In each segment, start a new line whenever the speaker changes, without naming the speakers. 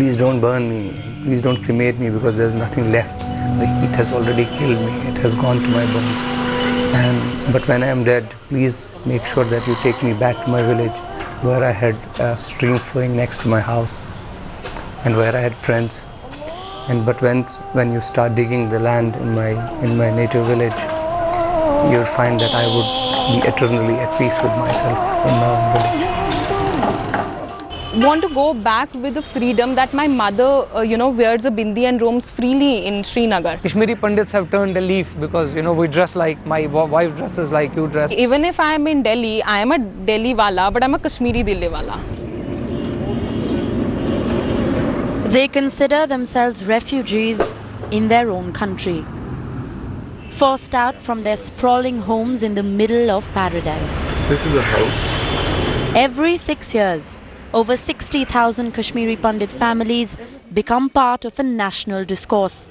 please don't burn me, please don't cremate me, because there's nothing left. The heat has already killed me, it has gone to my bones. But when I am dead, please make sure that you take me back to my village, where I had a stream flowing next to my house and where I had friends. But when you start digging the land in my native village, you'll find that I would be eternally at peace with myself in my own village.
Want to go back with the freedom that my mother, wears a bindi and roams freely in Srinagar.
Kashmiri Pandits have turned a leaf because, we dress like, my wife dresses like you dress.
Even if I am in Delhi, I am a Delhi wala, but I am a Kashmiri Dilli wala.
They consider themselves refugees in their own country, forced out from their sprawling homes in the middle of paradise.
This is a house.
Every 6 years, over 60,000 Kashmiri Pandit families become part of a national discourse.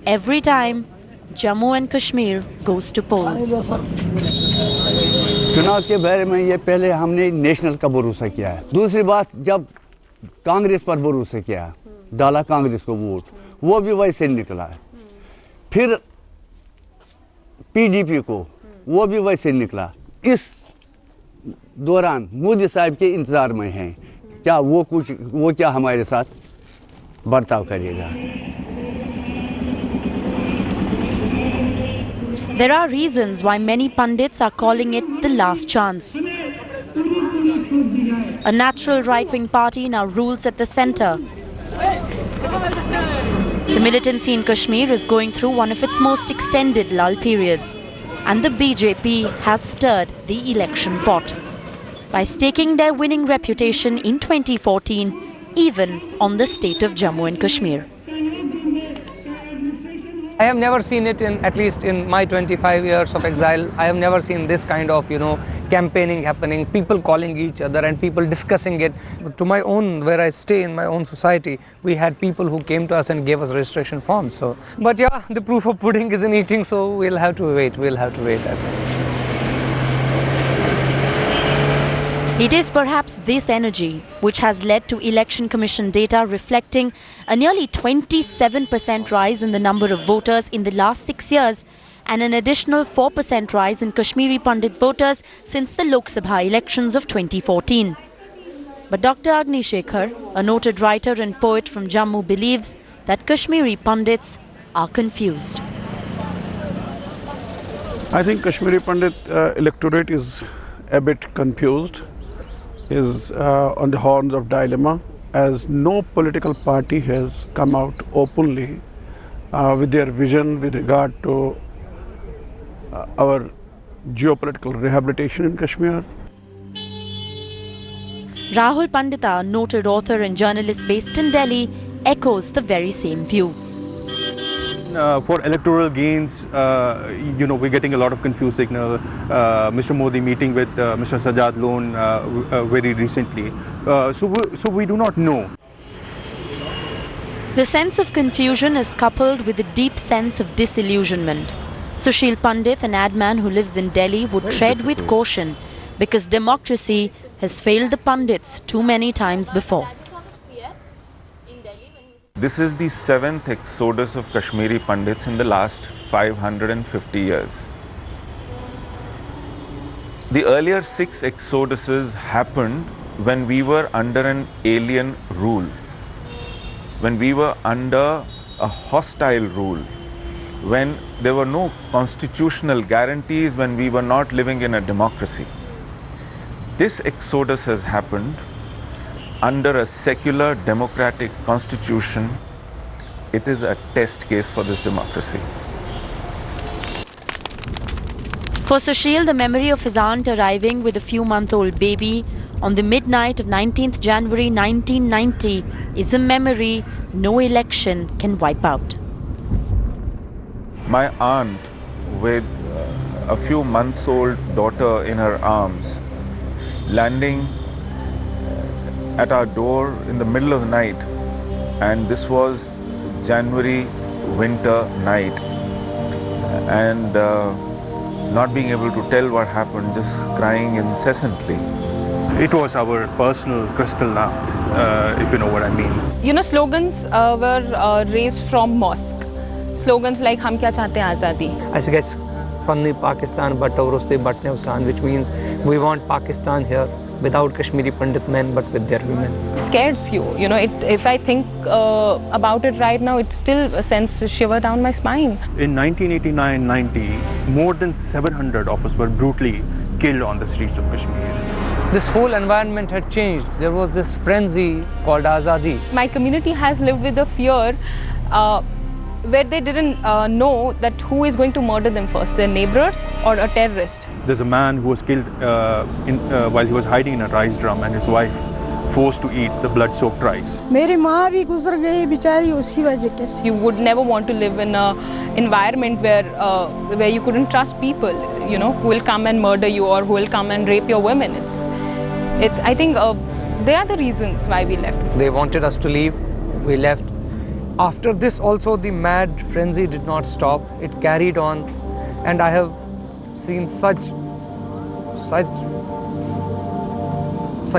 Every time, Jammu and Kashmir goes to polls.
चुनाव के बारे में ये पहले हमने national का भरोसा किया है। दूसरी बात, जब कांग्रेस पर भरोसा किया, डाला कांग्रेस को वोट, वो भी वैसे निकला है। फिर पीडीपी को, वो भी वैसे निकला। इस दौरान मोदी साहब के इंतजार में हैं, क्या वो क्या हमारे साथ बर्ताव करेगा।
There are reasons why many pundits are calling it the last chance. A natural right-wing party now rules at the center. The militancy in Kashmir is going through one of its most extended lull periods, and the BJP has stirred the election pot by staking their winning reputation in 2014, even on the state of Jammu and Kashmir.
I have never seen it at least in my 25 years of exile. I have never seen this kind of, campaigning happening, people calling each other and people discussing it. To my own, where I stay in my own society, we had people who came to us and gave us registration forms. But yeah, the proof of pudding is in eating, so we'll have to wait. I think.
It is perhaps this energy which has led to Election Commission data reflecting a nearly 27% rise in the number of voters in the last 6 years and an additional 4% rise in Kashmiri Pandit voters since the Lok Sabha elections of 2014. But Dr. Agni Shekhar, a noted writer and poet from Jammu, believes that Kashmiri Pandits are confused.
I think Kashmiri Pandit electorate is a bit confused, is on the horns of dilemma, as no political party has come out openly with their vision with regard to our geopolitical rehabilitation in Kashmir.
Rahul Pandita, noted author and journalist based in Delhi, echoes the very same view.
For electoral gains, we're getting a lot of confused signal. Mr. Modi meeting with Mr. Sajjad Lone very recently. So we do not know.
The sense of confusion is coupled with a deep sense of disillusionment. Sushil Pandit, an ad man who lives in Delhi, would tread with caution because democracy has failed the Pandits too many times before.
This is the 7th exodus of Kashmiri Pandits in the last 550 years. The earlier 6 exoduses happened when we were under an alien rule, when we were under a hostile rule, when there were no constitutional guarantees, when we were not living in a democracy. This exodus has happened under a secular democratic constitution. It is a test case for this democracy.
For Sushil, the memory of his aunt arriving with a few-month-old baby on the midnight of 19th January 1990 is a memory no election can wipe out.
My aunt, with a few months old daughter in her arms, landing at our door in the middle of the night, and this was January winter night, and not being able to tell what happened, just crying incessantly.
It was our personal crystal lamp, if you know what I mean.
You know, slogans were raised from mosque. Slogans like "Hum kya chahte hain azadi."
I guess Panni Pakistan but Tauruste Batne Usan, which means we want Pakistan here without Kashmiri Pandit men but with their women.
Scares you. You know, if I think about it right now, it still sends a shiver down my spine.
In 1989-90, more than 700 of us were brutally killed on the streets of Kashmir.
This whole environment had changed. There was this frenzy called Azadi.
My community has lived with a fear where they didn't know that who is going to murder them first, their neighbors or a terrorist.
There's a man who was killed while he was hiding in a rice drum, and his wife forced to eat the blood-soaked rice.
मेरी माँ भी गुजर गई बेचारी उसी वजह से.
You would never want to live in an environment where you couldn't trust people, you know, who will come and murder you or who will come and rape your women. It's. I think they are the reasons why we left.
They wanted us to leave. We left. After this also the mad frenzy did not stop. It carried on, and I have seen such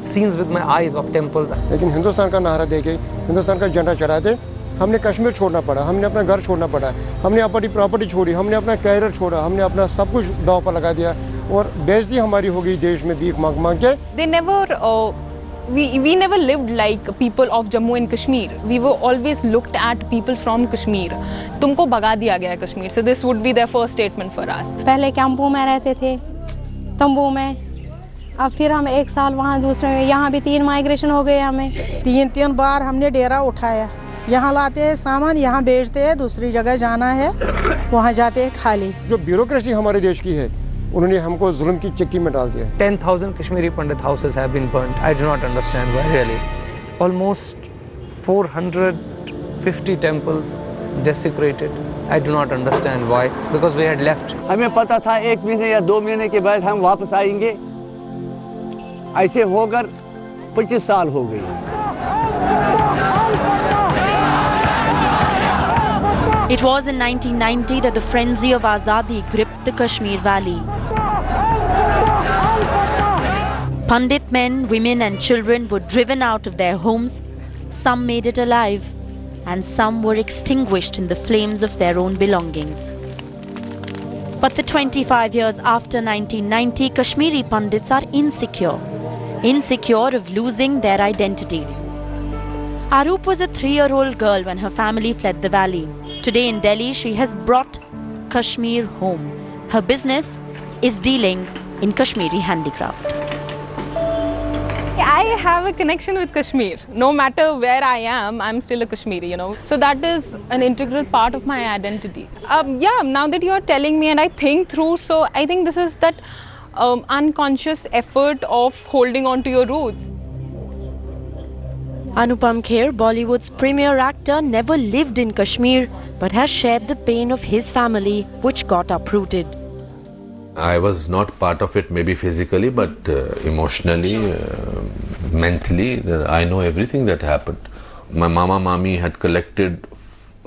scenes with my eyes of temples.
लेकिन हिंदुस्तान का नारा देके हिंदुस्तान का झंडा चढ़ा दे, हमने कश्मीर छोड़ना पड़ा, हमने अपना घर छोड़ना पड़ा, हमने अपनी प्रॉपर्टी छोड़ी, हमने अपना कैरियर छोड़ा, हमने अपना सब कुछ दांव पर लगा दिया और बेइज्जती हमारी हो गई देश में भीख मांग मांग के.
They never. We never lived like people of Jammu and Kashmir. We were always looked at people from Kashmir. तुमको भगा दिया गया है कश्मीर से. This would be their first statement for us.
पहले कैंपों में रहते थे, तंबू में. अब फिर हम एक साल वहाँ दूसरे में, यहाँ भी 3 माइग्रेशन हो गए हमें. 3 बार हमने डेरा उठाया. यहाँ लाते हैं सामान, यहाँ बेचते हैं, दूसरी जगह जाना है, वहाँ जाते हैं खाली.
जो ब्यूरोक्रेसी हमारे देश की है, उन्होंने हमको जुल्म की चक्की में डाल दिया.
10,000 Kashmiri Pandit houses have been burnt. I do not understand why, really. Almost 450 temples desecrated. I do not understand why. Because we had left.
हमें पता था 1 महीने या 2 महीने के बाद हम वापस आएंगे. ऐसे होकर 25 साल हो गए.
It was in 1990 that the frenzy of Azadi gripped the Kashmir Valley. Pandit men, women and children were driven out of their homes. Some made it alive and some were extinguished in the flames of their own belongings. But the 25 years after 1990, Kashmiri Pandits are insecure of losing their identity. Arup was a 3-year-old girl when her family fled the valley. Today in Delhi, she has brought Kashmir home. Her business is dealing in Kashmiri handicraft.
I have a connection with Kashmir. No matter where I am, I'm still a Kashmiri, you know. So that is an integral part of my identity. Yeah, now that you are telling me and I think through, so I think this is that unconscious effort of holding on to your roots.
Anupam Kher, Bollywood's premier actor, never lived in Kashmir but has shared the pain of his family, which got uprooted.
I was not part of it, maybe physically, but emotionally, mentally, I know everything that happened. My mama, mami had collected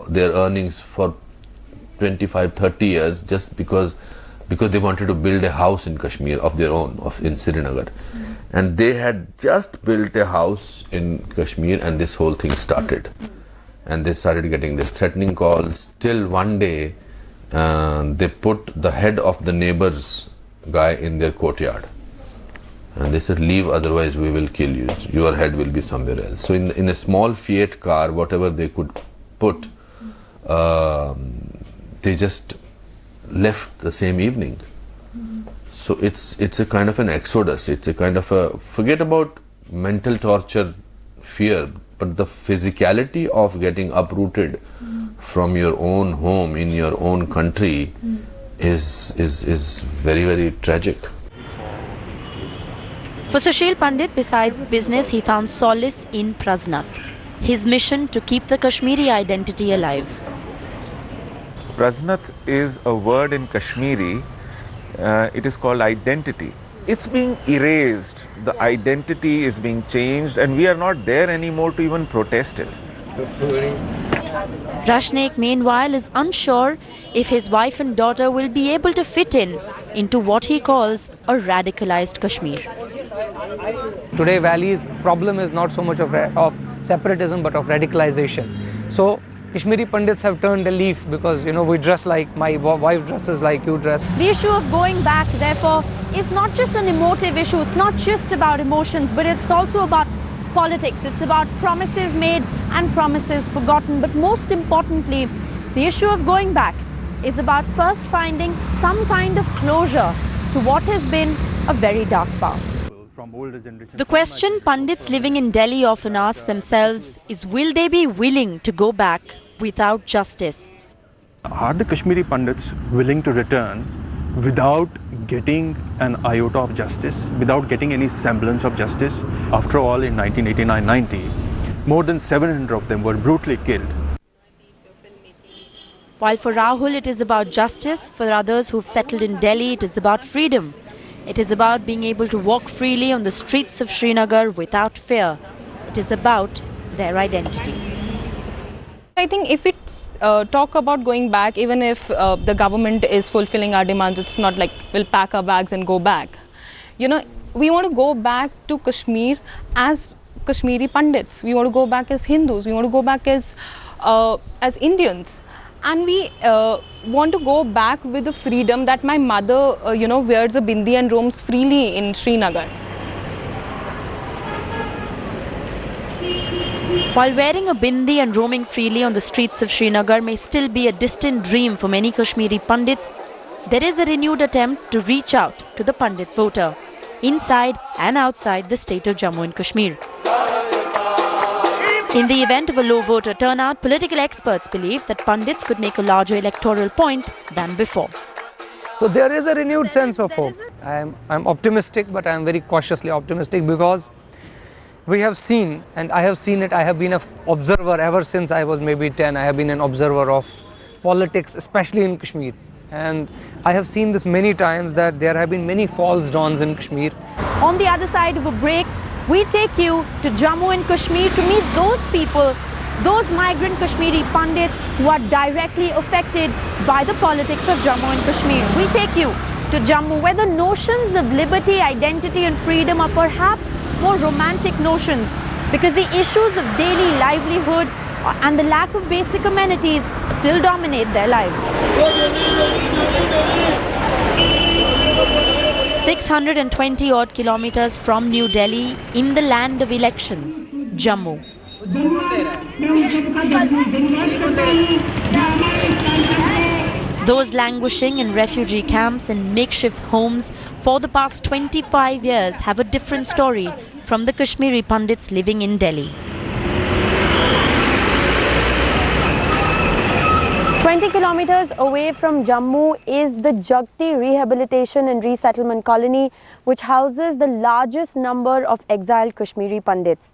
their earnings for 25, 30 years just because they wanted to build a house in Kashmir of their own, in Srinagar. And they had just built a house in Kashmir and this whole thing started. And they started getting these threatening calls till one day they put the head of the neighbor's guy in their courtyard. And they said, leave, otherwise we will kill you. Your head will be somewhere else. So in a small Fiat car, whatever they could put, they just left the same evening. So it's a kind of an exodus. It's a kind of a, forget about mental torture, fear, but the physicality of getting uprooted from your own home in your own country is very, very tragic.
For Sushil Pandit, besides business, he found solace in Prasnat, his mission to keep the Kashmiri identity alive.
Prasnat is a word in Kashmiri. It is called identity. It's being erased. The identity is being changed and we are not there anymore to even protest it.
Rashnik, meanwhile, is unsure if his wife and daughter will be able to fit into what he calls a radicalized Kashmir.
Today, Valley's problem is not so much of separatism but of radicalization. So Kashmiri Pandits have turned a leaf because, we dress like, my wife dresses like you dress.
The issue of going back, therefore, is not just an emotive issue. It's not just about emotions, but it's also about politics. It's about promises made and promises forgotten. But most importantly, the issue of going back is about first finding some kind of closure to what has been a very dark past. The question Pandits living in Delhi often ask themselves is, will they be willing to go back without justice?
Are the Kashmiri Pandits willing to return without getting an iota of justice, without getting any semblance of justice? After all, in 1989-90, more than 700 of them were brutally killed.
While for Rahul it is about justice, for others who've settled in Delhi it is about freedom. It is about being able to walk freely on the streets of Srinagar without fear. It is about their identity.
I think if it's talk about going back, even if the government is fulfilling our demands, it's not like we'll pack our bags and go back. We want to go back to Kashmir as Kashmiri Pandits. We want to go back as Hindus. We want to go back as Indians. And we want to go back with the freedom that my mother, wears a bindi and roams freely in Srinagar.
While wearing a bindi and roaming freely on the streets of Srinagar may still be a distant dream for many Kashmiri Pandits, there is a renewed attempt to reach out to the Pandit voter, inside and outside the state of Jammu and Kashmir. In the event of a low voter turnout, political experts believe that Pandits could make a larger electoral point than before.
So there is a renewed sense of hope. I'm optimistic, but I'm very cautiously optimistic because we have seen, and I have seen it, I have been an observer ever since I was maybe 10. I have been an observer of politics, especially in Kashmir. And I have seen this many times that there have been many false dawns in Kashmir.
On the other side of a break, we take you to Jammu and Kashmir to meet those people, those migrant Kashmiri Pandits who are directly affected by the politics of Jammu and Kashmir. We take you to Jammu, where the notions of liberty, identity and freedom are perhaps more romantic notions, because the issues of daily livelihood and the lack of basic amenities still dominate their lives. 620 odd kilometers from New Delhi, in the land of elections, Jammu. Those languishing in refugee camps and makeshift homes for the past 25 years have a different story from the Kashmiri Pandits living in Delhi.
20 kilometers away from Jammu is the Jagti Rehabilitation and Resettlement Colony, which houses the largest number of exiled Kashmiri Pandits.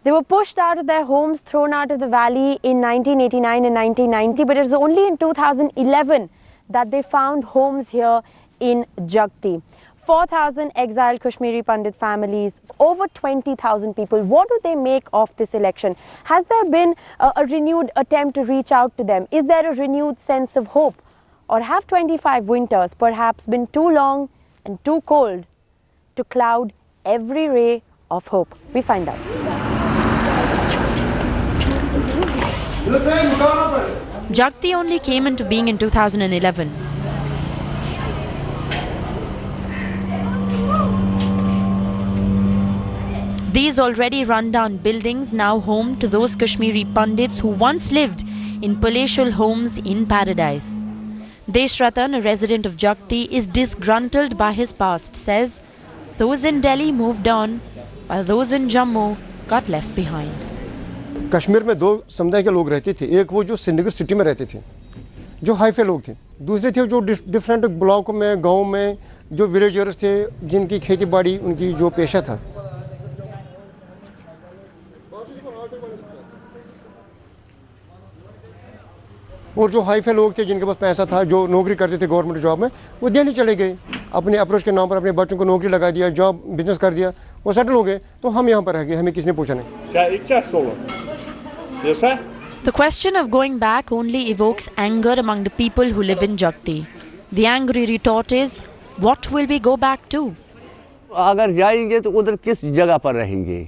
They were pushed out of their homes, thrown out of the valley in 1989 and 1990, but it was only in 2011 that they found homes here in Jagti. 4,000 exiled Kashmiri Pandit families, over 20,000 people. What do they make of this election? Has there been a renewed attempt to reach out to them? Is there a renewed sense of hope? Or have 25 winters perhaps been too long and too cold to cloud every ray of hope? We find out.
Jagti only came into being in 2011. These already run-down buildings now home to those Kashmiri Pandits who once lived in palatial homes in paradise. Desh Ratan, a resident of Jagti, is disgruntled by his past, says those in Delhi moved on while those in Jammu got left behind.
Kashmir में दो समुदाय के लोग रहते थे, एक वो जो श्रीनगर सिटी में रहते थे, जो हाईफाई लोग थे, दूसरे थे जो डिफरेंट ब्लॉक में, गांव में, जो विलेजर्स थे, जिनकी खेती बाड़ी उनकी जो पेशा था. और जो हाईफाई लोग थे जिनके पास पैसा था, जो नौकरी करते थे गवर्नमेंट जॉब में, वो दिल्ली चले गए, अपने अप्रोच के नाम पर अपने बच्चों को नौकरी लगा दिया, जॉब बिजनेस कर दिया, वो सेटल हो गए. तो हम यहाँ पर रह गए, हमें किसने पूछा नहीं.
The question of going back only evokes anger among the people who live in Jagti. The angry retort is, what will we go back to?
अगर जाएंगे तो उधर किस जगह पर रहेंगे?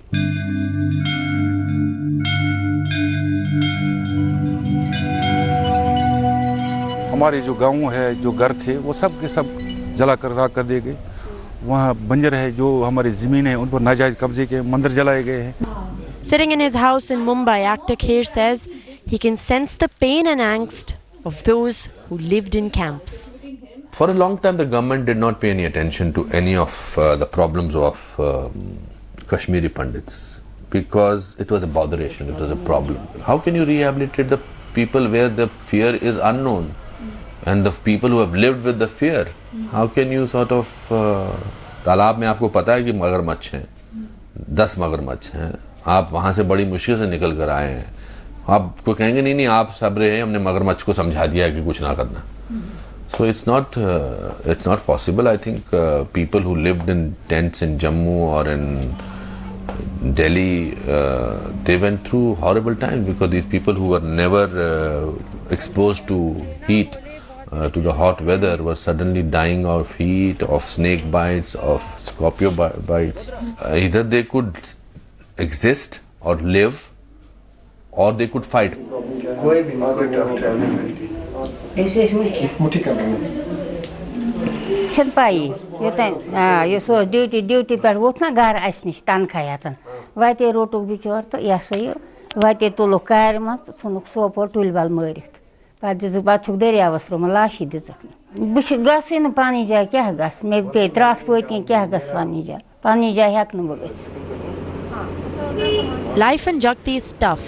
हमारे जो गाँव है, जो घर थे, वो सब के सब जला कर राख कर दिए गए। वहाँ बंजर है, जो हमारी ज़मीन है, उन पर नाजायज़ कब्जे के मंदिर जलाए गए हैं।
Sitting in his house in Mumbai, actor Kher says he can sense the pain and angst of those who lived in camps.
For a long time, the government did not pay any attention to any of the problems of Kashmiri Pandits because it was a botheration, it was a problem. How can you rehabilitate the people where the fear is unknown and the people who have lived with the fear? How can you sort of तालाब में आपको पता है कि मगरमच्छ हैं, 10 मगरमच्छ हैं, आप वहाँ से बड़ी मुश्किल से निकल कर आए हैं, आपको कहेंगे नहीं नहीं आप सब्र हैं, हमने मगरमच्छ को समझा दिया कि कुछ ना करना. So it's not possible. I think people who lived in tents in Jammu or in Delhi, they went through horrible times because these people who were never exposed to heat, to the hot weather, were suddenly dying of heat, of snake bites, of scorpio bites. Either they could exist or live, or they could fight.
पाई ये सो duty पे वोत ना घर अस नश तनख्वाह वाते रोटुक बिचौर तो यह सा यह वाते तुलुक कार मज तो सुनुक सोपोर टुल बल मारित पे दिजुक पे दरियावस रोम लाशी दिजुक बह गई ना पी जाए क्या गस मे पे त्रास पत क्या गस पी जाए हेक बह
Life in Jagti is tough,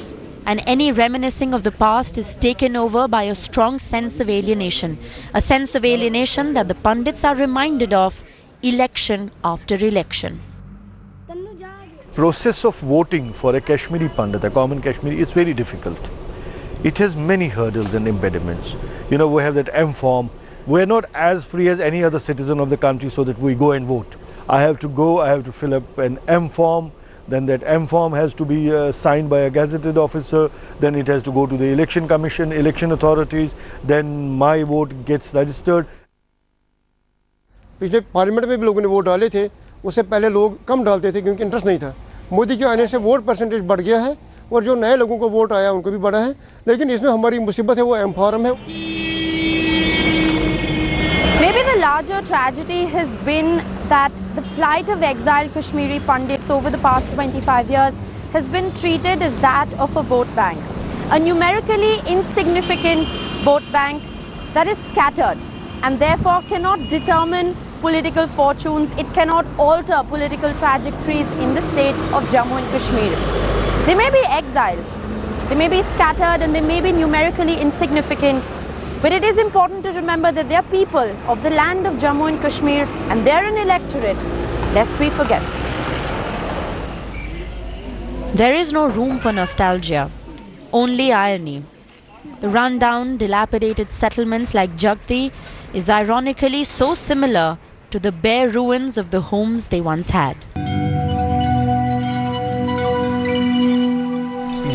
and any reminiscing of the past is taken over by a strong sense of alienation, a sense of alienation that the Pandits are reminded of election after election.
Process of voting for a Kashmiri Pandit, a common Kashmiri, is very difficult. It has many hurdles and impediments. You know, we have that M form. We are not as free as any other citizen of the country so that we go and vote. I have to go, I have to fill up an M form. Then that M form has to be signed by a gazetted officer, then it has to go to the election commission, election authorities, then my vote gets registered.
पिछले parliament में भी लोगों ने vote डाले थे, उससे पहले लोग कम डालते थे क्योंकि इंटरेस्ट नहीं था. मोदी के आने से वोट परसेंटेज बढ़ गया है और जो नए लोगों को वोट आया उनको भी बढ़ा है, लेकिन इसमें हमारी मुसीबत है वो M फॉर्म है.
Maybe the larger tragedy has been that the plight of exiled Kashmiri Pandits over the past 25 years has been treated as that of a vote bank, a numerically insignificant vote bank that is scattered and therefore cannot determine political fortunes, it cannot alter political trajectories in the state of Jammu and Kashmir. They may be exiled, they may be scattered and they may be numerically insignificant, but it is important to remember that they are people of the land of Jammu and Kashmir and they are an electorate, lest we forget.
There is no room for nostalgia, only irony. The rundown, dilapidated settlements like Jagti is ironically so similar to the bare ruins of the homes they once had.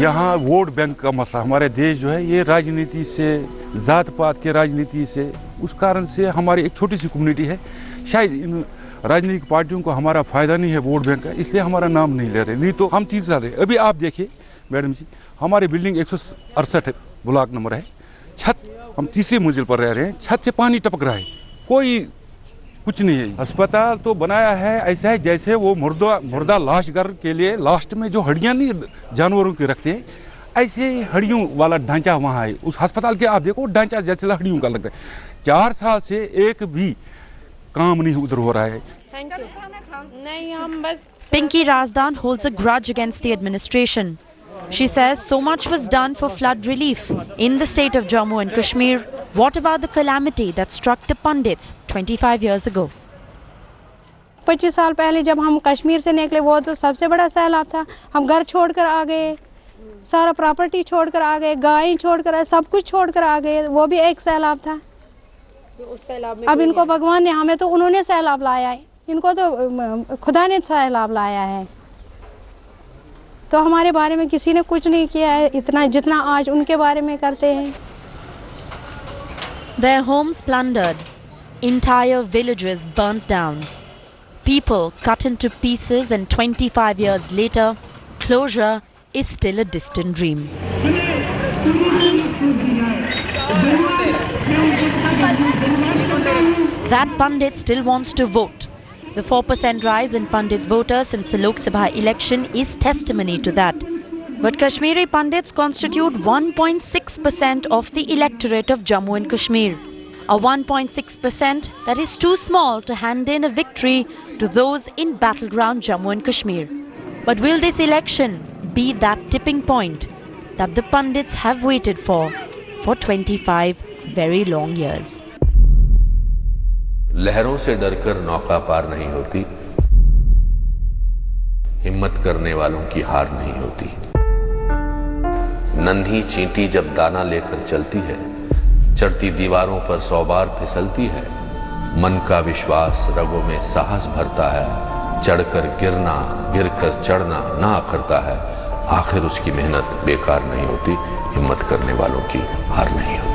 यहाँ vote bank का मसला, हमारे देश जो है ये राजनीति से, जात पात के राजनीति से, उस कारण से हमारी एक छोटी सी कम्युनिटी है, शायद इन राजनीतिक पार्टियों को हमारा फ़ायदा नहीं है वोट बैंक का, इसलिए हमारा नाम नहीं ले रहे. नहीं तो हम 3 साल रहे. अभी आप देखिए मैडम जी, हमारी बिल्डिंग 168 ब्लॉक नंबर है, छत हम 3री मंजिल पर रह रहे हैं, छत से पानी टपक रहा है, कोई कुछ नहीं है. अस्पताल तो बनाया है ऐसा है जैसे वो मुर्दा लाश घर के लिए लास्ट में जो हड्डियाँ नहीं जानवरों की रखते हैं, ऐसे हड्डियों वाला ढांचा वहाँ है. उस अस्पताल के आप देखो ढांचा जैसे हड्डियों का लगता है. 4 साल से एक भी काम नहीं उधर हो रहा है.
Pinky Razdan holds a grudge against the administration. She says so much was done for flood relief in the state of Jammu and Kashmir. What about the calamity that struck the Pandits 25 years ago?
25 साल पहले जब हम कश्मीर से निकले वो तो सबसे बड़ा सैलाब था. हम घर छोड़कर आ गए, सारा प्रॉपर्टी छोड़कर आ गए, गायें छोड़कर आए, सब कुछ छोड़कर आ गए. वो भी एक सैलाब था. अब इनको भगवान ने, हमें तो उन्होंने सैलाब लाया है, इनको तो खुदा ने सैलाब लाया है. तो हमारे बारे में किसी ने कुछ नहीं किया है इतना जितना आज उनके बारे में करते हैं.
Their homes plundered, entire villages burnt down. People cut into pieces, and 25 years later, closure is still a distant dream. That Pandit still wants to vote. The 4% rise in Pandit voters since the Lok Sabha election is testimony to that. But Kashmiri Pandits constitute 1.6% of the electorate of Jammu and Kashmir. A 1.6% that is too small to hand in a victory to those in battleground Jammu and Kashmir. But will this election be that tipping point that the Pandits have waited for 25 very long years?
लहरों से डरकर नौका पार नहीं होती, हिम्मत करने वालों की हार नहीं होती। नन्ही चींटी जब दाना लेकर चलती है, चढ़ती दीवारों पर 100 बार फिसलती है। मन का विश्वास रगों में साहस भरता है, चढ़कर गिरना, गिरकर चढ़ना ना करता है। आखिर उसकी मेहनत बेकार नहीं होती, हिम्मत करने वालों की हार नहीं होती।